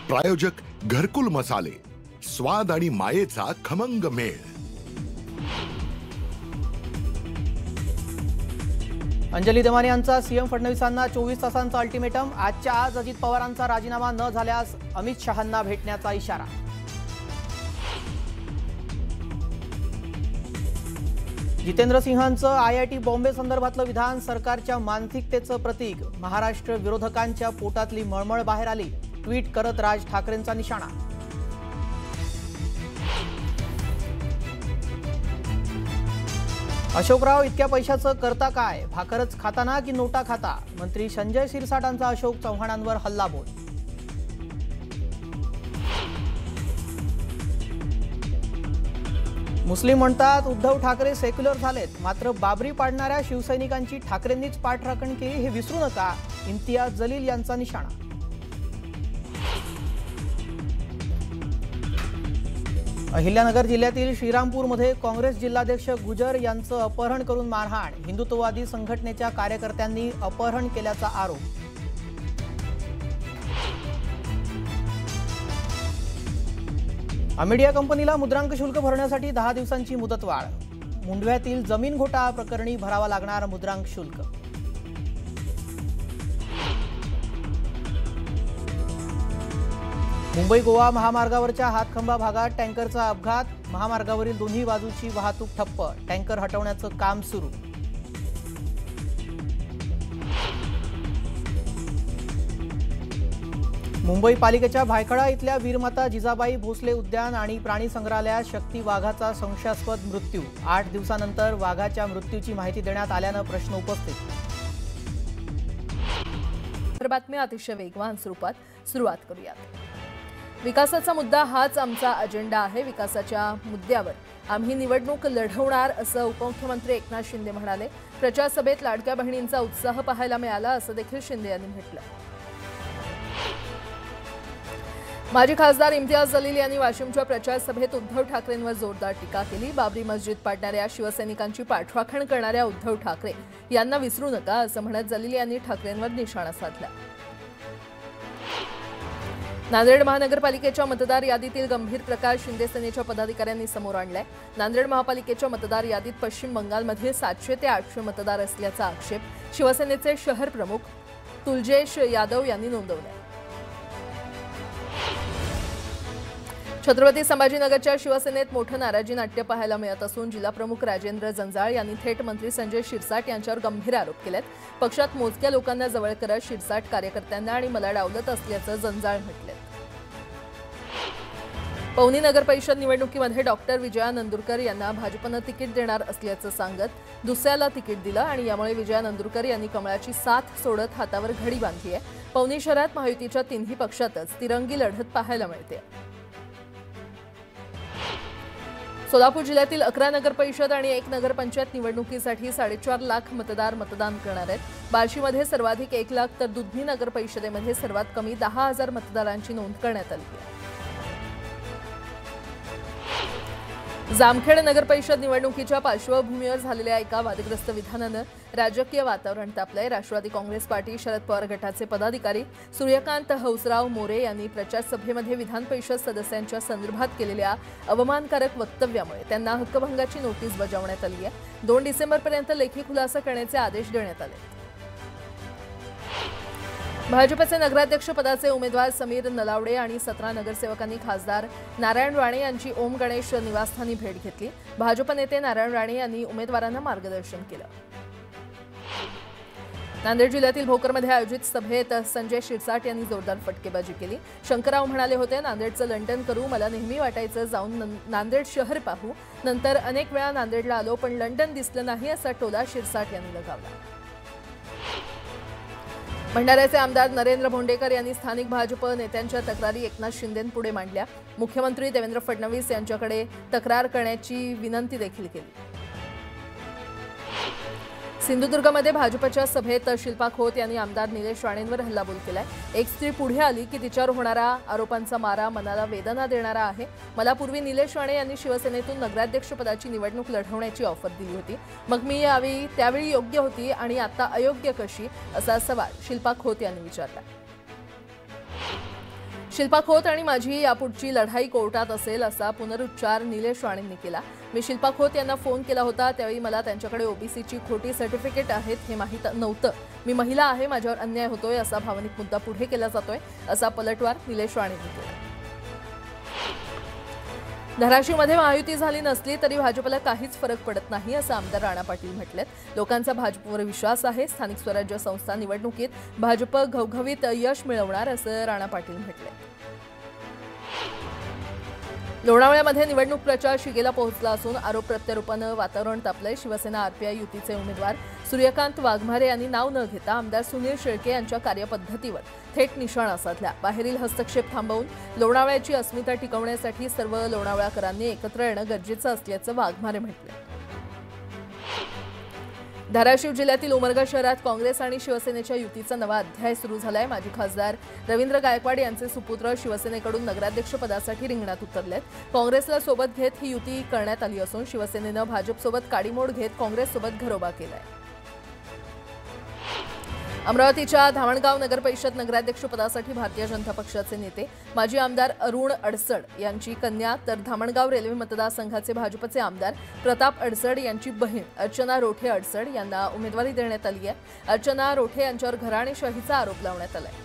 प्रायोजक घरकुल मसाले, स्वाद आणि मायेचा खमंग मेळ। अंजली दमाने यांचा सीएम फडणवीसांना 24 तासांचा अल्टिमेटम। आजच्या आज अजित पवारांचा राजीनामा न झाल्यास अमित शहांना भेटण्याचा इशारा। जितेंद्र सिंहांचं आयआयटी बॉम्बे संदर्भातलं विधान सरकारच्या मानसिकतेचं प्रतीक। महाराष्ट्र विरोधकांच्या पोटातली मळमळ बाहेर आली। ट्विट करत राज ठाकरेंचा निशाणा। अशोकराव इतक्या पैशाचं करता काय? भाकरच खाताना की नोटा खाता? मंत्री संजय शिरसाटांचा अशोक चव्हाणांवर हल्लाबोल। मुस्लिम म्हणतात उद्धव ठाकरे सेक्युलर झालेत, मात्र बाबरी पाडणाऱ्या शिवसैनिकांची ठाकरेंनीच पाठराखण केली हे विसरू नका। इम्तियाज जलील यांचा निशाणा। अहिल्यानगर जिल्ह्यातील श्रीरामपूरमध्ये काँग्रेस जिल्हाध्यक्ष गुजर यांचं अपहरण करून मारहाण। हिंदुत्ववादी संघटनेच्या कार्यकर्त्यांनी अपहरण केल्याचा आरोप। अमेडिया कंपनीला मुद्रांक शुल्क भरण्यासाठी 10 दिवसांची मुदतवाढ। मुंडव्यातील जमीन घोटाळा प्रकरणी भरावा लागणार मुद्रांक शुल्क। मुंबई गोवा महामार्गावरच्या हातखंबा भागात टँकरचा अपघात। महामार्गावरील दोन्ही बाजूची वाहतूक ठप्प। टँकर हटवण्याचं काम सुरू। मुंबई पालिकेच्या भायखळा इथल्या वीरमाता जिजाबाई भोसले उद्यान आणि प्राणी संग्रहालयात शक्ती वाघाचा संशयास्पद मृत्यू। 8 दिवसानंतर वाघाच्या मृत्यूची माहिती देण्यात आल्यानं प्रश्न उपस्थित। बातम्या अतिशय वेगवान स्वरूपात सुरुवात करूयात। विकासाचा मुद्दा हाच आमचा अजेंडा आहे। विकासाच्या मुद्द्यावर आम्ही निवडणूक लढवणार असं उपमुख्यमंत्री एकनाथ शिंदे म्हणाले। प्रचार सभेत लाडक्या बहिणींचा उत्साह पाहायला मिळाला असं देखील शिंदे यांनी म्हटलं। माजी खासदार इम्तियाज जलील यांनी वाशिमच्या प्रचार सभेत उद्धव ठाकरेंवर जोरदार टीका केली। बाबरी मस्जिद पाडणाऱ्या शिवसैनिकांची पाठराखण करणाऱ्या उद्धव ठाकरे यांना विसरू नका असं म्हणत जलील यांनी ठाकरेंवर निशाणा साधला। नांदेड महानगरपालिकेच्या मतदार यादीतील गंभीर प्रकार शिंदे सेनेच्या पदाधिकाऱ्यांनी समोर आणलाय। नांदेड महापालिकेच्या मतदार यादीत पश्चिम बंगालमध्ये 700 ते 800 मतदार असल्याचा आक्षेप शिवसेनेचे शहर प्रमुख तुलजेश यादव यांनी नोंदवलाय। छत्रपती संभाजीनगरच्या शिवसेनेत मोठं नाराजी नाट्य पाहायला मिळत असून जिल्हाप्रमुख राजेंद्र जंजाळ यांनी थेट मंत्री संजय शिरसाट यांच्यावर गंभीर आरोप केलेत। पक्षात मोजक्या लोकांना जवळ करत शिरसाट कार्यकर्त्यांना आणि मला डावलत असल्याचं जंजाळ म्हटले। पवनी नगर परिषद निवडणुकीमध्ये डॉक्टर विजया नंदुरकर यांना भाजपनं तिकीट देणार असल्याचं सांगत दुसऱ्याला तिकीट दिलं आणि यामुळे विजया नंदुरकर यांनी कमळाची साथ सोडत हातावर घडी बांधली आहे। पवनी शहरात महायुतीच्या तिन्ही पक्षातच तिरंगी लढत पाहायला मिळते। सोलापूर जिल्ह्यातील 11 नगर परिषद आणि 1 नगरपंचायत निवडणुकीसाठी 4.5 लाख मतदार मतदान करणार आहेत। बार्शीमध्ये सर्वाधिक 1 लाख तर दुधनी नगर परिषदेमध्ये सर्वात कमी 10,000 मतदारांची नोंद करण्यात आली आहे। जामखेड नगर परिषद निवडणुकीच्या पार्श्वभूमीवर झालेल्या एका वादग्रस्त विधानानं राजकीय वातावरण तापलंय। राष्ट्रवादी काँग्रेस पार्टी शरद पवार गटाचे पदाधिकारी सूर्यकांत हौसराव मोरे यांनी प्रचार सभेमध्ये विधान परिषद सदस्यांच्या संदर्भात केलेल्या अवमानकारक वक्तव्यामुळे त्यांना हक्कभंगाची नोटीस बजावण्यात आली आहे। 2 डिसेंबरपर्यंत लेखी खुलासा करण्याचे आदेश देण्यात आले। भाजपचे नगराध्यक्ष पदाचे उमेदवार समीर नलावडे आणि 17 नगरसेवकांनी खासदार नारायण राणे यांची ओम गणेश निवासस्थानी भेट घेतली। भाजप नेते नारायण राणे यांनी उमेदवारांना मार्गदर्शन केलं। नांदेड जिल्ह्यातील भोकरमध्ये आयोजित सभेत संजय शिरसाट यांनी जोरदार फटकेबाजी केली। शंकरराव म्हणाले होते, नांदेडचं लंडन करू, मला नेहमी वाटायचं जाऊन नांदेड शहर पाहू, नंतर अनेक वेळा नांदेडला आलो पण लंडन दिसलं नाही असा टोला शिरसाट यांनी लगावला। भंडाऱ्याचे आमदार नरेंद्र भोंडेकर यांनी स्थानिक भाजप नेत्यांच्या तक्रारी एकनाथ शिंदेंपुढे मांडल्या। मुख्यमंत्री देवेंद्र फडणवीस यांच्याकडे तक्रार करण्याची विनंती देखील केली। सिंधुदुर्गमध्ये भाजपच्या सभेत शिल्पा खोत यांनी आमदार निलेश राणेंवर हल्लाबोल केलाय। एक स्त्री पुढे आली की तिच्यावर होणारा आरोपांचा मारा मनाला वेदना देणारा आहे। मला पूर्वी निलेश राणे यांनी शिवसेनेतून नगराध्यक्षपदाची निवडणूक लढवण्याची ऑफर दिली होती, मग मी त्यावेळी योग्य होती आणि आता अयोग्य कशी, असा सवाल शिल्पा खोत यांनी विचारला। शिल्पा खोत आणि माझी यापुढची लढाई कोर्टात असेल असा पुनरुच्चार निलेश राणेंनी केला. मी शिल्पा खोत यांना फोन केला होता त्यावेळी मला त्यांच्याकडे ओबीसीची खोटी सर्टिफिकेट आहेत हे माहीत नव्हतं. मी महिला आहे, माझ्यावर अन्याय होतोय असा भावनिक मुद्दा पुढे केला जातोय असा पलटवार निलेश राणेंनी केला. धाराशिवमध्ये महायुती झाली नसली तरी भाजपला काहीच फरक पडत नाही असं आमदार राणा पाटील म्हटलेत. लोकांचा भाजपवर विश्वास आहे. स्थानिक स्वराज्य संस्था निवडणुकीत भाजप घवघवीत यश मिळवणार असं राणा पाटील म्हटले. लोणावळ्यामध्ये निवडणूक प्रचार शिगेला पोहोचला असून आरोप प्रत्यारोपानं वातावरण तापलंय. शिवसेना आरपीआय युतीचे उमेदवार सूर्यकांत वाघमारे यांनी नाव न घेता आमदार सुनील शेळके यांच्या कार्यपद्धतीवर थेट निशाणा साधला. बाहेरील हस्तक्षेप थांबवून लोणावळ्याची अस्मिता टिकवण्यासाठी सर्व लोणावळ्याकरांनी एकत्र येणं गरजेचं असल्याचं वाघमारे म्हटलं. धाराशिव जिल्ह्यातील उमरगा शहरात काँग्रेस आणि शिवसेनेच्या युतीचा नवा अध्याय सुरू झालाय. माजी खासदार रवींद्र गायकवाड यांचे सुपुत्र शिवसेनेकडून नगराध्यक्षपदासाठी रिंगणात उतरलेत. काँग्रेसला सोबत घेत ही युती करण्यात आली असून शिवसेनेनं भाजपसोबत काडीमोड घेत काँग्रेससोबत घरोबा केलाय. अमरावतीच्या धामणगाव नगरपरिषद नगराध्यक्षपदासाठी भारतीय जनता पक्षाचे नेते माजी आमदार अरुण अडसड यांची कन्या तर धामणगाव रेल्वे मतदारसंघाचे भाजपचे आमदार प्रताप अडसड यांची बहीण अर्चना रोठे अडसड यांना उमेदवारी देण्यात आली आहे. अर्चना रोठे यांच्यावर घराणेशाहीचा आरोप लावण्यात आलाय.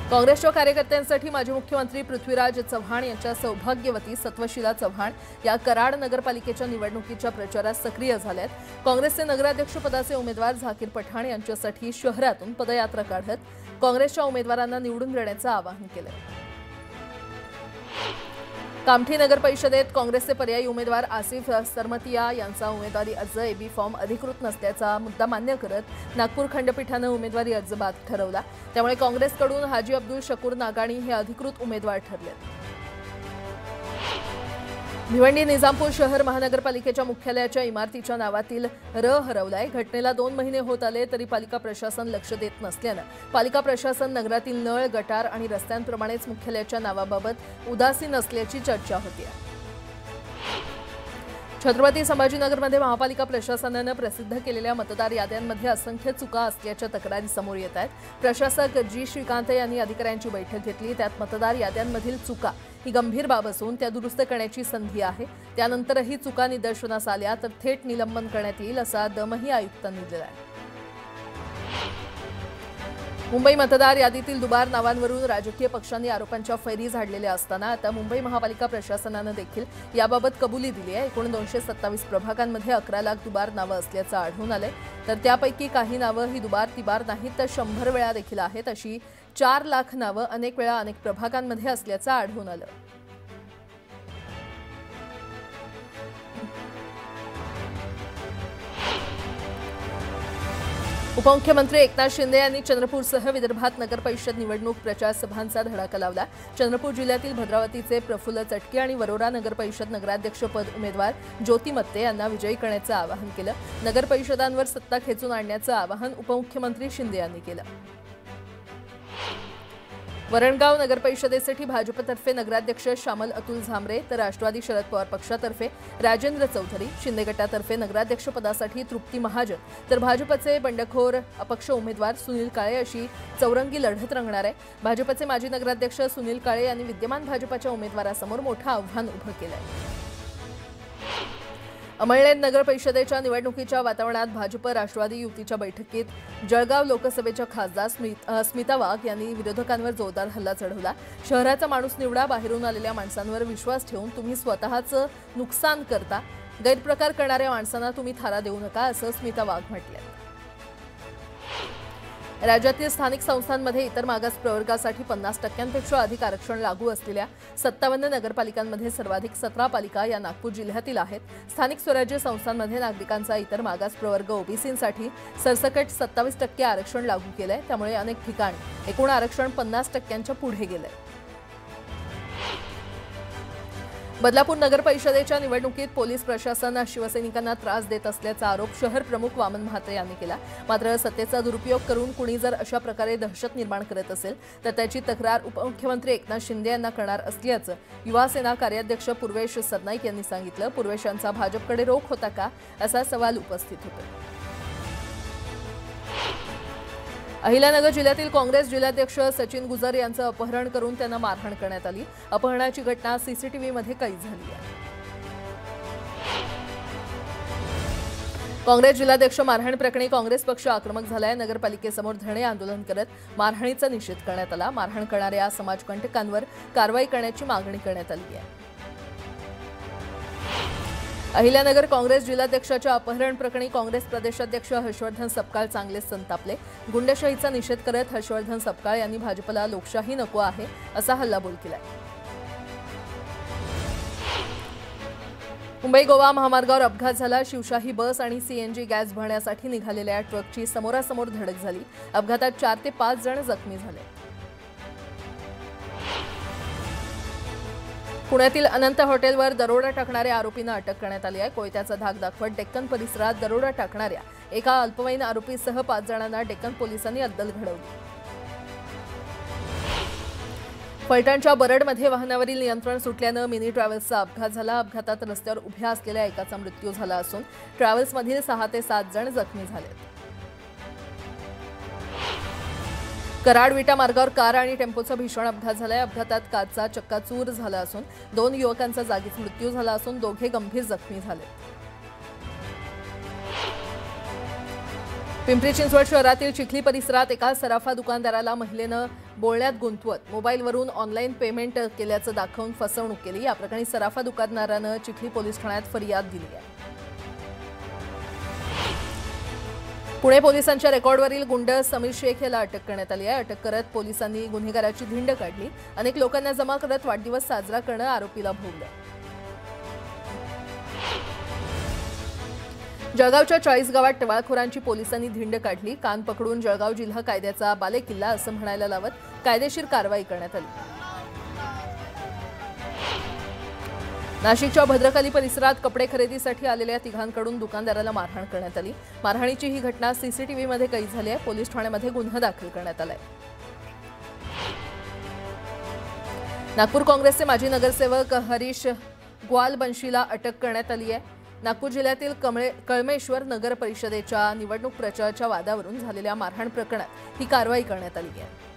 काँग्रेसच्या कार्यकर्त्यांसाठी माजी मुख्यमंत्री पृथ्वीराज चव्हाण यांच्या सौभाग्यवती सत्वशीला चव्हाण या कराड नगरपालिकेच्या निवडणुकीच्या प्रचारात सक्रिय झाल्यात. काँग्रेसचे नगराध्यक्षपदाचे उमेदवार झाकीर पठाण यांच्यासाठी शहरातून पदयात्रा काढत काँग्रेसच्या उमेदवारांना निवडून देण्याचं आवाहन केलं. कामठी नगर परिषदेत काँग्रेसचे पर्यायी उमेदवार आसिफ सरमतिया यांचा उमेदवारी अर्ज एबी फॉर्म अधिकृत नसल्याचा मुद्दा मान्य करत नागपूर खंडपीठानं उमेदवारी अर्ज बाद ठरवला. त्यामुळे काँग्रेसकडून हाजी अब्दुल शकूर नागाणी हे अधिकृत उमेदवार ठरले. भिवंडी निजामपूर शहर महानगरपालिकेच्या मुख्यालयाच्या इमारतीच्या नावातील र हरवलाय. घटनेला 2 महिने होत आले तरी पालिका प्रशासन लक्ष देत नसल्यानं पालिका प्रशासन नगरातील नळ, गटार आणि रस्त्यांप्रमाणेच मुख्यालयाच्या नावाबाबत उदासीन असल्याची चर्चा होती. छत्रपती संभाजीनगरमध्ये महापालिका प्रशासनानं प्रसिद्ध केलेल्या मतदार याद्यांमध्ये असंख्य चुका असल्याच्या तक्रारी समोर येत आहेत. प्रशासक जी श्रीकांत यांनी अधिकाऱ्यांची बैठक घेतली. त्यात मतदार याद्यांमधील चुका ही गंभीर बाब असून त्या दुरुस्त करण्याची संधी आहे. त्यानंतरही चुका निदर्शनास आल्या तर थेट निलंबन करण्यात येईल असा दमही आयुक्तांनी दिला आहे. मुंबई मतदार यादीतील दुबार नावांवरून राजकीय पक्षांनी आरोपांच्या फैरी झाडलेल्या असताना आता मुंबई महापालिका प्रशासनानं देखील याबाबत कबुली दिली आहे. एकूण 227 प्रभागांमध्ये 11 लाख दुबार नावं असल्याचं आढळून आलंय. तर त्यापैकी काही नावं ही दुबार तिबार नाहीत तर 100 वेळा देखील आहेत. अशी 4 लाख नावं अनेक वेळा अनेक प्रभागांमध्ये असल्याचं आढळून आलं. उपमुख्यमंत्री एकनाथ शिंदे यांनी चंद्रपूरसह विदर्भात नगरपरिषद निवडणूक प्रचार सभांचा धडाका लावला. चंद्रपूर जिल्ह्यातील भद्रावतीचे प्रफुल्ल चटके आणि वरोरा नगरपरिषद नगराध्यक्षपद उमेदवार ज्योती मत्ते यांना विजयी करण्याचं आवाहन केलं. नगरपरिषदांवर सत्ता खेचून आणण्याचं आवाहन उपमुख्यमंत्री शिंदे यांनी केलं. वरणगाव नगरपरिषदेसाठी भाजपतर्फे नगराध्यक्ष श्यामल अतुल झांबरे तर राष्ट्रवादी शरद पवार पक्षातर्फे राजेंद्र चौधरी, शिंदे गटातर्फे नगराध्यक्षपदासाठी तृप्ती महाजन तर भाजपचे बंडखोर अपक्ष उमेदवार सुनील काळे अशी चौरंगी लढत रंगणार आहे. भाजपचे माजी नगराध्यक्ष सुनील काळे यांनी विद्यमान भाजपच्या उमेदवारासमोर मोठं आव्हान उभं केलं आहे. अमळनेर नगर परिषदेच्या निवडणुकीच्या वातावरणात भाजप राष्ट्रवादी युतीच्या बैठकीत जळगाव लोकसभेच्या खासदार स्मिता वाघ यांनी विरोधकांवर जोरदार हल्ला चढवला. शहराचा माणूस निवडा, बाहेरून आलेल्या माणसांवर विश्वास ठेवून तुम्ही स्वतःचं नुकसान करता, गैरप्रकार करणाऱ्या माणसांना तुम्ही थारा देऊ नका असं स्मिता वाघ म्हटलं. राज्यातील स्थानिक संस्थांमध्ये इतर मागास प्रवर्गासाठी 50% अधिक आरक्षण लागू असलेल्या 57 नगरपालिकांमध्ये सर्वाधिक 17 पालिका या नागपूर जिल्ह्यातील आहेत. स्थानिक स्वराज्य संस्थांमध्ये नागरिकांचा इतर मागास प्रवर्ग ओबीसींसाठी सरसकट 27% आरक्षण लागू केलंय. त्यामुळे अनेक ठिकाणी एकूण आरक्षण 50%च्या पुढे गेलंय. बदलापूर नगर परिषदेच्या निवडणुकीत पोलीस प्रशासन शिवसैनिकांना त्रास देत असल्याचा आरोप शहर प्रमुख वामन म्हात्रे यांनी केला. मात्र सत्तेचा दुरुपयोग करून कुणी जर अशा प्रकारे दहशत निर्माण करत असेल तर त्याची तक्रार उपमुख्यमंत्री एकनाथ शिंदे यांना करणार असल्याचं युवा सेना कार्याध्यक्ष पूर्वेश सरनाईक यांनी सांगितलं. पूर्वेश यांचा भाजपकडे रोख होता का असा सवाल उपस्थित होता. अहिल्यानगर जिल्ह्यातील काँग्रेस जिल्हाध्यक्ष सचिन गुजर यांचं अपहरण करून त्यांना मारहाण करण्यात आली। अपहरणाची घटना सीसीटीव्हीमध्ये कैद झाली आहे। काँग्रेस जिल्हाध्यक्ष मारहाण प्रकरणी काँग्रेस पक्ष आक्रमक झालाय। नगरपालिकेसमोर धरणे आंदोलन करत मारहाणीचा निषेध करण्यात आला। मारहाण करणाऱ्या समाजकंटकांवर कारवाई करण्याची मागणी करण्यात आली आहे। अहिल्यानगर काँग्रेस जिल्हाध्यक्षाच्या अपहरण प्रकरणी काँग्रेस प्रदेशाध्यक्ष हर्षवर्धन सपकाळ चांगलेच संतापले। गुंडशाहीचा निषेध करत हर्षवर्धन सपकाळ यांनी भाजपला लोकशाही नको आहे असा हल्लाबोल केलाय। मुंबई गोवा महामार्गावर अपघात झाला। शिवशाही बस आणि सीएनजी गॅस भरण्यासाठी निघालेल्या ट्रकची समोरासमोर धडक झाली। अपघातात 4 ते 5 जण जखमी झाले। पुण्यातील अनंत हॉटेलवर दरोडा टाकणाऱ्या आरोपींना अटक करण्यात आली आहे। कोयत्याचा धाक दाखवत डेक्कन परिसरात दरोडा टाकणाऱ्या एका अल्पवयीन आरोपीसह 5 जणांना डेक्कन पोलिसांनी अद्दल घडवली। फलटणच्या बरडमध्ये वाहनावरील नियंत्रण सुटल्यानं मिनी ट्रॅव्हल्सचा अपघात झाला। अपघातात रस्त्यावर उभ्या असलेल्या एकाचा मृत्यू झाला असून ट्रॅव्हल्समधील 6 ते 7 जण जखमी झाले। कराड विटा मार्गावर कार आणि टेम्पोचा भीषण अपघात झालाय। अपघातात कारचा चक्काचूर झाला असून 2 युवकांचा जागीच मृत्यू झाला असून दोघे गंभीर जखमी झाले। पिंपरी चिंचवड शहरातील चिखली परिसरात एका सराफा दुकानदाराला महिलेनं बोलण्यात गुंतवत मोबाईलवरून ऑनलाईन पेमेंट केल्याचं दाखवून फसवणूक केली। या प्रकरणी सराफा दुकानदारानं चिखली पोलीस ठाण्यात फरियाद दिली आहे। पुणे पोलिसांच्या रेकॉर्डवरील गुंड समीर शेख याला अटक करण्यात आली आहे। अटक करत पोलिसांनी गुन्हेगाराची धिंड काढली। अनेक लोकांना जमा करत वाढदिवस साजरा करणं आरोपीला भोवलं। जळगावच्या 40 गावात टवाळखोरांची पोलिसांनी धिंड काढली। कान पकडून जळगाव जिल्हा कायद्याचा बालेकिल्ला असं म्हणायला लावत कायदेशीर कारवाई करण्यात आली। नाशिकच्या भद्रकाली परिसरात कपडे खरेदीसाठी आलेल्या तिघांकडून दुकानदाराला मारहाण करण्यात आली। मारहाणीची ही घटना सीसीटीव्हीमध्ये कैद झाली आहे। पोलीस ठाण्यामध्ये गुन्हा दाखल करण्यात आलाय। नागपूर काँग्रेसचे माजी नगरसेवक हरीश ग्वालबंशीला अटक करण्यात आली आहे। नागपूर जिल्ह्यातील कळमेश्वर नगर परिषदेच्या निवडणूक प्रचाराच्या वादावरून झालेल्या मारहाण प्रकरणात ही कारवाई करण्यात आली आहे।